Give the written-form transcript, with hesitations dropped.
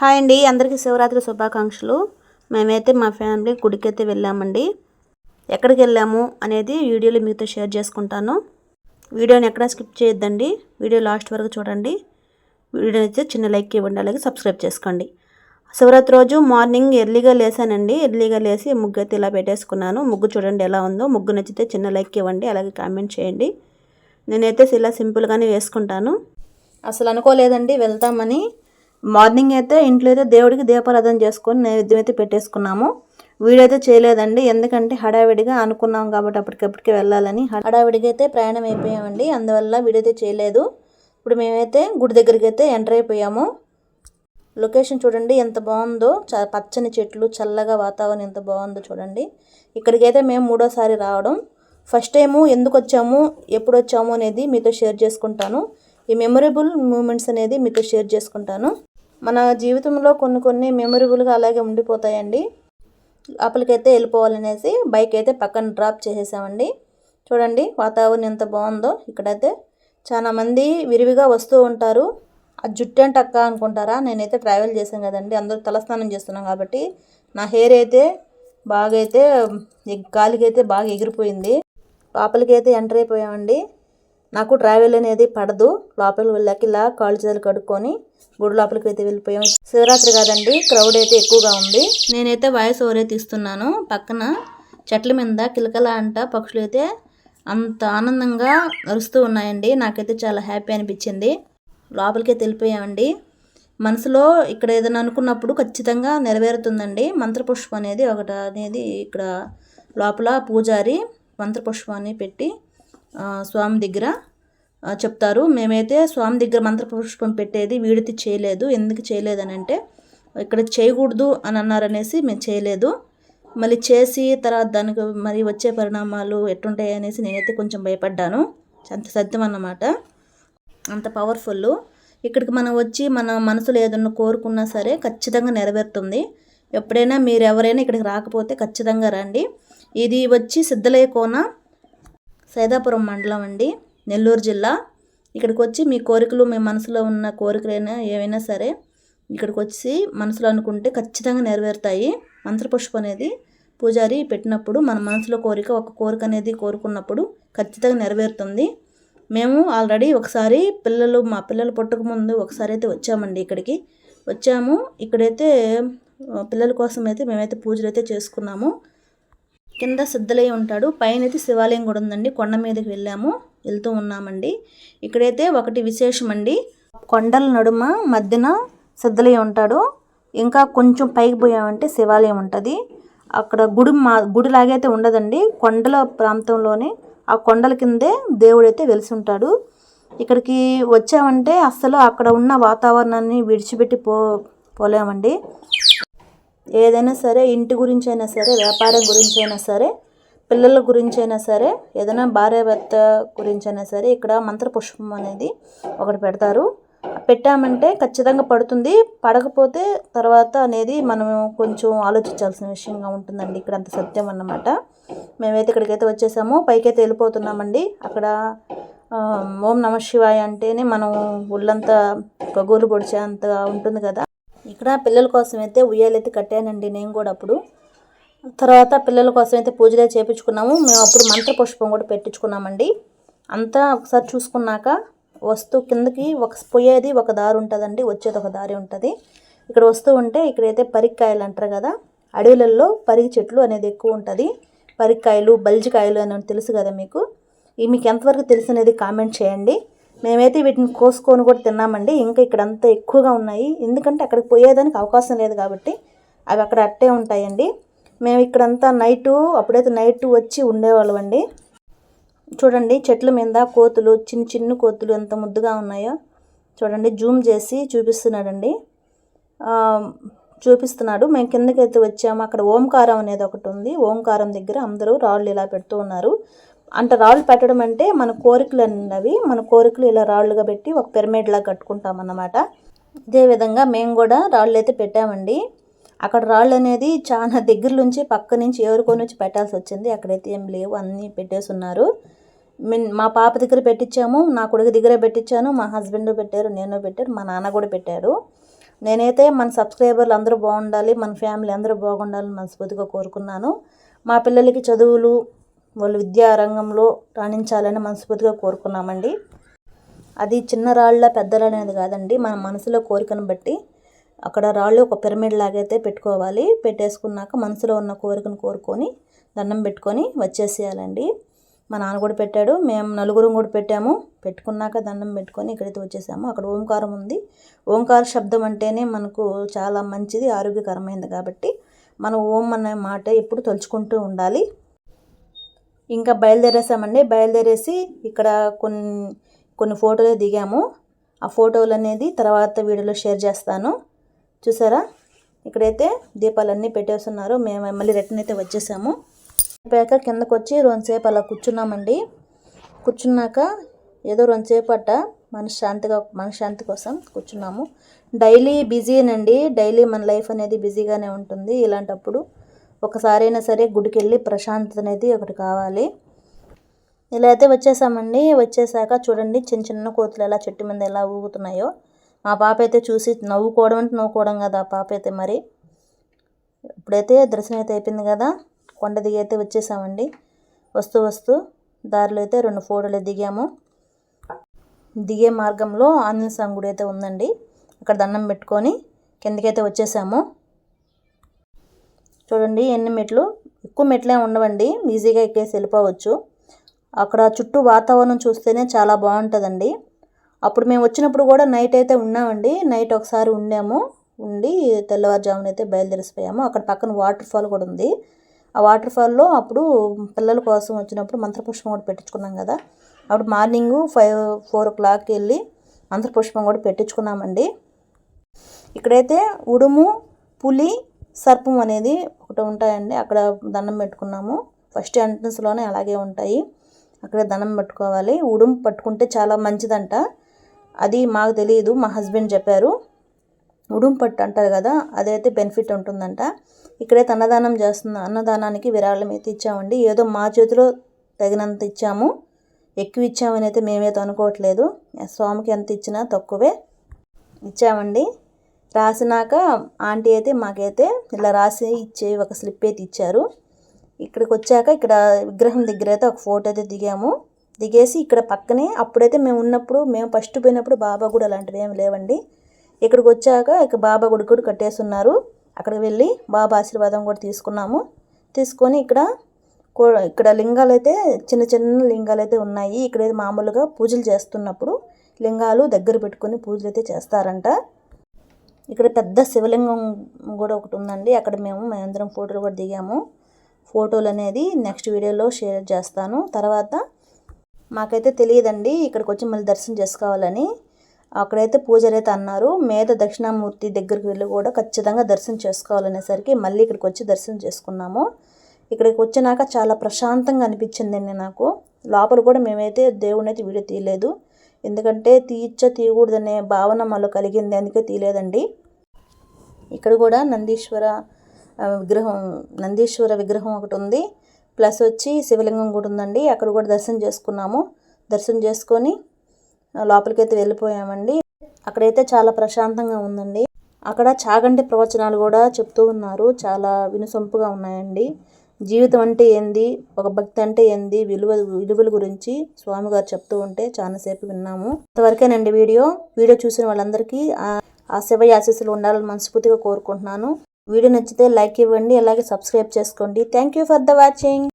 Hi అండి, అందరికీ శివరాత్రి శుభాకాంక్షలు. మేమైతే మా ఫ్యామిలీ గుడికైతే వెళ్ళామండి. ఎక్కడికి వెళ్ళాము అనేది వీడియోలో మీతో షేర్ చేసుకుంటాను. వీడియోని ఎక్కడా స్కిప్ చేయొద్దండి, వీడియో లాస్ట్ వరకు చూడండి. వీడియో అయితే చిన్న లైక్ ఇవ్వండి, అలాగే సబ్స్క్రైబ్ చేసుకోండి. శివరాత్రి రోజు మార్నింగ్ ఎర్లీగా లేసానండి. ఎర్లీగా లేసి ముగ్గు అయితే ఇలా పెట్టేసుకున్నాను. ముగ్గు చూడండి ఎలా ఉందో. ముగ్గు నచ్చితే చిన్న లైక్ ఇవ్వండి, అలాగే కామెంట్ చేయండి. నేనైతే ఇలా సింపుల్గానే వేసుకుంటాను. అసలు అనుకోలేదండి వెళ్తామని. మార్నింగ్ అయితే ఇంట్లో అయితే దేవుడికి దీపారాధన చేసుకొని నైవేద్యం అయితే పెట్టేసుకున్నాము. వీడియో అయితే చేయలేదండి, ఎందుకంటే హడావిడిగా అనుకున్నాం కాబట్టి అప్పటికప్పటికే వెళ్ళాలని హడావిడిగా అయితే ప్రయాణం అయిపోయామండి. అందువల్ల వీడియో అయితే చేయలేదు. ఇప్పుడు మేమైతే గుడి దగ్గరికి అయితే ఎంటర్ అయిపోయాము. లొకేషన్ చూడండి ఎంత బాగుందో, పచ్చని చెట్లు, చల్లగా వాతావరణం ఎంత బాగుందో చూడండి. ఇక్కడికైతే మేము మూడోసారి రావడం. ఫస్ట్ టైము ఎందుకు వచ్చాము, ఎప్పుడు వచ్చాము అనేది మీతో షేర్ చేసుకుంటాను. ఈ మెమొరబుల్ మూమెంట్స్ అనేది మీతో షేర్ చేసుకుంటాను. మన జీవితంలో కొన్ని మెమొరబుల్గా అలాగే ఉండిపోతాయండి. లోపలికైతే వెళ్ళిపోవాలనేసి బైక్ అయితే పక్కన డ్రాప్ చేసేసామండి. చూడండి వాతావరణం ఎంత బాగుందో. ఇక్కడైతే చాలా మంది విరివిగా వస్తూ ఉంటారు. ఆ జుట్టు అంటే అక్క అనుకుంటారా, నేనైతే ట్రావెల్ చేశాను కదండి, అందరూ తలస్నానం చేస్తున్నాం కాబట్టి నా హెయిర్ అయితే బాగా అయితే గాలికైతే బాగా ఎగిరిపోయింది. లోపలికైతే ఎంటర్ అయిపోయామండి. నాకు ట్రావెల్ అనేది పడదు. లోపలికి వెళ్ళాక ఇలా కాళ్ళు చేతులు కడుక్కొని గుడి లోపలికి అయితే వెళ్ళిపోయాం. శివరాత్రి కాదండి, క్రౌడ్ అయితే ఎక్కువగా ఉంది. నేనైతే వాయిస్ ఓవర్ అయితే ఇస్తున్నాను. పక్కన చెట్ల మీద కిలకల అంట పక్షులు అయితే అంత ఆనందంగా అరుస్తూ ఉన్నాయండి. నాకైతే చాలా హ్యాపీ అనిపించింది. లోపలికైతే వెళ్ళిపోయామండి. మనసులో ఇక్కడ ఏదైనా అనుకున్నప్పుడు ఖచ్చితంగా నెరవేరుతుందండి. మంత్రపుష్పం అనేది ఒకటి అనేది ఇక్కడ లోపల పూజారి మంత్రపుష్పాన్ని పెట్టి స్వామి దగ్గర చెప్తారు. మేమైతే స్వామి దగ్గర మంత్రపుష్పం పెట్టేది వీడితే చేయలేదు. ఎందుకు చేయలేదని అంటే ఇక్కడ చేయకూడదు అని అన్నారనేసి మేము చేయలేదు. మళ్ళీ చేసి తర్వాత దానికి మరి వచ్చే పరిణామాలు ఎట్టుంటాయి అనేసి నేనైతే కొంచెం భయపడ్డాను. అంత సత్యం అన్నమాట, అంత పవర్ఫుల్. ఇక్కడికి మనం వచ్చి మన మనసులో ఏదన్నా కోరుకున్నా సరే ఖచ్చితంగా నెరవేరుతుంది. ఎప్పుడైనా మీరు ఎవరైనా ఇక్కడికి రాకపోతే ఖచ్చితంగా రండి. ఇది వచ్చి సిద్ధలయ్య కోన, సైదాపురం మండలం అండి, నెల్లూరు జిల్లా. ఇక్కడికి వచ్చి మీ కోరికలు, మీ మనసులో ఉన్న కోరికలైనా ఏవైనా సరే ఇక్కడికి వచ్చి మనసులో అనుకుంటే ఖచ్చితంగా నెరవేరుతాయి. మంత్రపుష్పం అనేది పూజారి పెట్టినప్పుడు మన మనసులో ఒక కోరిక అనేది కోరుకున్నప్పుడు ఖచ్చితంగా నెరవేరుతుంది. మేము ఆల్రెడీ ఒకసారి మా పిల్లలు పుట్టకముందు ఒకసారి అయితే వచ్చామండి. ఇక్కడికి వచ్చాము. ఇక్కడైతే పిల్లల కోసం అయితే మేమైతే పూజలు అయితే చేసుకున్నాము. కింద సిద్ధలయ్య ఉంటాడు, పైన అయితే శివాలయం కూడా ఉందండి. కొండ మీదకి వెళ్తూ ఉన్నామండి. ఇక్కడైతే ఒకటి విశేషం అండి, కొండల నడుమ మధ్యన సిద్ధలయ్య ఉంటాడు. ఇంకా కొంచెం పైకి పోయామంటే శివాలయం ఉంటుంది. అక్కడ గుడి లాగైతే ఉండదండి, కొండల ప్రాంతంలోనే ఆ కొండల కిందే దేవుడైతే వెలిసి ఉంటాడు. ఇక్కడికి వచ్చామంటే అస్సలు అక్కడ ఉన్న వాతావరణాన్ని విడిచిపెట్టి పోలేమండి. ఏదైనా సరే, ఇంటి గురించి అయినా సరే, వ్యాపారం గురించి అయినా సరే, పిల్లల గురించి అయినా సరే, ఏదైనా భార్యాభర్త గురించి అయినా సరే ఇక్కడ మంత్రపుష్పం అనేది ఒకటి పెడతారు. పెట్టామంటే ఖచ్చితంగా పడుతుంది. పడకపోతే తర్వాత అనేది మనం కొంచెం ఆలోచించాల్సిన విషయంగా ఉంటుందండి. ఇక్కడ అంత సత్యం అన్నమాట. మేమైతే ఇక్కడికైతే వచ్చేసాము, పైకైతే వెళ్ళిపోతున్నామండి. అక్కడ ఓం నమ శివాయ అంటేనే మనం ఒళ్ళంతా గగోలు పొడిచే అంత ఉంటుంది కదా. ఇక్కడ పిల్లల కోసం అయితే ఉయ్యాలైతే కట్టానండి నేను కూడా. అప్పుడు తర్వాత పిల్లల కోసం అయితే పూజలే చేయించుకున్నాము. మేము అప్పుడు మంత్రపుష్పం కూడా పెట్టించుకున్నామండి. అంతా ఒకసారి చూసుకున్నాక వస్తూ కిందకి పోయేది ఒక దారి ఉంటుందండి, వచ్చేది ఒక దారి ఉంటుంది. ఇక్కడ వస్తూ ఉంటే ఇక్కడైతే పరిక్కాయలు అంటారు కదా, అడవులలో పరికి చెట్లు అనేది ఎక్కువ ఉంటుంది. పరిక్కాయలు, బల్జికాయలు అని తెలుసు కదా మీకు. ఇవి మీకు ఎంతవరకు తెలుసు అనేది కామెంట్ చేయండి. మేమైతే వీటిని కోసుకొని కూడా తిన్నామండి. ఇంకా ఇక్కడ అంతా ఎక్కువగా ఉన్నాయి, ఎందుకంటే అక్కడికి పోయేదానికి అవకాశం లేదు కాబట్టి అవి అక్కడ అట్టే ఉంటాయండి. మేము ఇక్కడంతా అప్పుడైతే నైట్ వచ్చి ఉండేవాళ్ళం అండి. చూడండి చెట్ల మీద కోతులు, చిన్న కోతులు ఎంత ముద్దుగా ఉన్నాయో చూడండి. జూమ్ చేసి చూపిస్తున్నాడు. మేము కిందకైతే వచ్చాము. అక్కడ ఓంకారం అనేది ఒకటి ఉంది. ఓంకారం దగ్గర అందరూ రాళ్ళు ఇలా పెడుతూ ఉన్నారు. అంటే రాళ్ళు పెట్టడం అంటే మన కోరికలు అన్నవి, మన కోరికలు ఇలా రాళ్ళుగా పెట్టి ఒక పిరమిడ్ లాగా కట్టుకుంటాం అన్నమాట. ఇదే విధంగా మేము కూడా రాళ్ళు అయితే పెట్టామండి. అక్కడ రాళ్ళు అనేది చాలా దగ్గర నుంచి పక్క నుంచి ఎవరికొని వచ్చి పెట్టాల్సి వచ్చింది. అక్కడైతే ఏం లేవు, అన్నీ పెట్టేసి ఉన్నారు. మా పాప దగ్గర పెట్టించాము, నా కొడుకు దగ్గర పెట్టించాను, మా హస్బెండ్ పెట్టారు, నేను పెట్టారు, మా నాన్న కూడా పెట్టారు. నేనైతే మన సబ్స్క్రైబర్లు అందరూ బాగుండాలి, మన ఫ్యామిలీ అందరూ బాగుండాలని మనస్ఫూర్తిగా కోరుకున్నాను. మా పిల్లలకి చదువులు, వాళ్ళు విద్యా రంగంలో రాణించాలని మనస్ఫూర్తిగా కోరుకున్నామండి. అది చిన్న రాళ్ళ పెద్ద రాళ్ళు అనేది కాదండి, మన మనసులో కోరికను బట్టి అక్కడ రాళ్ళు ఒక పిరమిడ్ లాగైతే పెట్టుకోవాలి. పెట్టేసుకున్నాక మనసులో ఉన్న కోరికను కోరుకొని దండం పెట్టుకొని వచ్చేసేయాలండి. మా నాన్న కూడా పెట్టాడు, మేము నలుగురం కూడా పెట్టాము. పెట్టుకున్నాక దండం పెట్టుకొని ఇక్కడైతే వచ్చేసాము. అక్కడ ఓంకారం ఉంది. ఓంకార శబ్దం అంటేనే మనకు చాలా మంచిది, ఆరోగ్యకరమైనది. కాబట్టి మనం ఓం అనే మాట ఎప్పుడు తలుచుకుంటూ ఉండాలి. ఇంకా బయలుదేరేసామండి. బయలుదేరేసి ఇక్కడ కొన్ని ఫోటోలు దిగాము. ఆ ఫోటోలు అనేది తర్వాత వీడియోలో షేర్ చేస్తాను. చూసారా, ఇక్కడైతే దీపాలన్నీ పెట్టేస్తున్నారు. మేము మళ్ళీ రిటర్న్ అయితే వచ్చేసాము. అయిపోయాక కిందకు వచ్చి రెండుసేపు అలా కూర్చున్నామండి. కూర్చున్నాక ఏదో రెండుసేపు అట్ట మనశ్శాంతి కోసం కూర్చున్నాము. డైలీ బిజీనండి, డైలీ మన లైఫ్ అనేది బిజీగానే ఉంటుంది. ఇలాంటప్పుడు ఒకసారైనా సరే గుడికి వెళ్ళి ప్రశాంతత అనేది ఒకటి కావాలి. ఇలా అయితే వచ్చేసామండి. వచ్చేసాక చూడండి చిన్న చిన్న కోతులు ఎలా చెట్టు మీద ఎలా ఊగుతున్నాయో. మా పాప అయితే చూసి నవ్వుకోవడం కదా ఆ పాప అయితే. మరి ఇప్పుడైతే దర్శనం అయితే అయిపోయింది కదా, కొండ దిగి అయితే వచ్చేసామండి. వస్తూ దారిలో అయితే 2 ఫోటోలు దిగాము. దిగే మార్గంలో ఆంజనేయ స్వామి గుడి అయితే ఉందండి. అక్కడ దండం పెట్టుకొని కిందకైతే వచ్చేసాము. చూడండి ఎన్ని మెట్లు, ఎక్కువ మెట్లే ఉండవండి, ఈజీగా ఎక్కేసి వెళ్ళిపోవచ్చు. అక్కడ చుట్టూ వాతావరణం చూస్తేనే చాలా బాగుంటుందండి. అప్పుడు మేము వచ్చినప్పుడు కూడా నైట్ అయితే ఉన్నామండి. నైట్ ఒకసారి ఉండి తెల్లవారుజామున అయితే బయలుదేరిసిపోయాము. అక్కడ పక్కన వాటర్ ఫాల్ కూడా ఉంది. ఆ వాటర్ ఫాల్లో అప్పుడు పిల్లల కోసం వచ్చినప్పుడు మంత్రపుష్పం కూడా పెట్టించుకున్నాం కదా. అప్పుడు మార్నింగ్ 4 o'clockకి వెళ్ళి మంత్రపుష్పం కూడా పెట్టించుకున్నామండి. ఇక్కడైతే ఉడుము, పులి, సర్పం అనేది ఒకటి ఉంటాయండి. అక్కడ దండం పెట్టుకున్నాము. ఫస్ట్ ఎంట్రన్స్లోనే అలాగే ఉంటాయి, అక్కడే దండం పెట్టుకోవాలి. ఉడుము పట్టుకుంటే చాలా మంచిదంట. అది మాకు తెలియదు, మా హస్బెండ్ చెప్పారు. ఉడుము పట్టు అంటారు కదా, అదైతే బెనిఫిట్ ఉంటుందంట. ఇక్కడైతే అన్నదానానికి విరాళం అయితే ఇచ్చామండి. ఏదో మా చేతిలో తగినంత ఇచ్చాము, ఎక్కువ ఇచ్చామని అయితే మేమైతే అనుకోవట్లేదు. స్వామికి ఎంత ఇచ్చినా తక్కువే ఇచ్చామండి. రాసినాక ఆంటీ అయితే మాకైతే ఇలా రాసి ఇచ్చే ఒక స్లిప్ అయితే ఇచ్చారు. ఇక్కడికి వచ్చాక ఇక్కడ విగ్రహం దగ్గర అయితే ఒక ఫోటో అయితే దిగేసి ఇక్కడ పక్కనే అప్పుడైతే మేము ఫస్ట్ పోయినప్పుడు బాబా గుడి అలాంటివి ఏమి లేవండి. ఇక్కడికి వచ్చాక ఇక బాబా గుడి కూడా కట్టేస్తున్నారు. అక్కడికి వెళ్ళి బాబా ఆశీర్వాదం కూడా తీసుకొని ఇక్కడ లింగాలు అయితే చిన్న లింగాలు అయితే ఉన్నాయి. ఇక్కడైతే మామూలుగా పూజలు చేస్తున్నప్పుడు లింగాలు దగ్గర పెట్టుకొని పూజలు అయితే చేస్తారంట. ఇక్కడ పెద్ద శివలింగం కూడా ఒకటి ఉందండి. అక్కడ మేమందరం ఫోటోలు కూడా దిగాము. ఫోటోలు అనేది నెక్స్ట్ వీడియోలో షేర్ చేస్తాను. తర్వాత మాకైతే తెలియదండి ఇక్కడికి వచ్చి మళ్ళీ దర్శనం చేసుకోవాలని. అక్కడైతే పూజారి అయితే అన్నారు, మీద దక్షిణామూర్తి దగ్గరికి వెళ్ళి కూడా ఖచ్చితంగా దర్శనం చేసుకోవాలనేసరికి మళ్ళీ ఇక్కడికి వచ్చి దర్శనం చేసుకున్నాము. ఇక్కడికి వచ్చినాక చాలా ప్రశాంతంగా అనిపించిందండి నాకు. లోపల కూడా మేమైతే దేవుడిని అయితే వీడియో తీయలేదు, ఎందుకంటే తీయకూడదనే భావన మాలో కలిగింది, అందుకే తీయలేదండి. ఇక్కడ కూడా నందీశ్వర విగ్రహం ఒకటి ఉంది, ప్లస్ వచ్చి శివలింగం కూడా ఉందండి. అక్కడ కూడా దర్శనం చేసుకున్నాము. దర్శనం చేసుకొని లోపలికైతే వెళ్ళిపోయామండి. అక్కడైతే చాలా ప్రశాంతంగా ఉందండి. అక్కడ చాగంటి ప్రవచనాలు కూడా చెప్తూ ఉన్నారు, చాలా వినసొంపుగా ఉన్నాయండి. జీవితం అంటే ఏంది, ఒక భక్తి అంటే ఏంది, విలువల గురించి స్వామిగారు చెప్తూ ఉంటే చాలాసేపు విన్నాము. ఇంతవరకేనండి వీడియో చూసిన వాళ్ళందరికీ ఆ శివయ్య ఆశీస్సులు ఉండాలని మనస్ఫూర్తిగా కోరుకుంటున్నాను. వీడియో నచ్చితే లైక్ ఇవ్వండి, అలాగే సబ్స్క్రైబ్ చేసుకోండి. Thank you for the watching.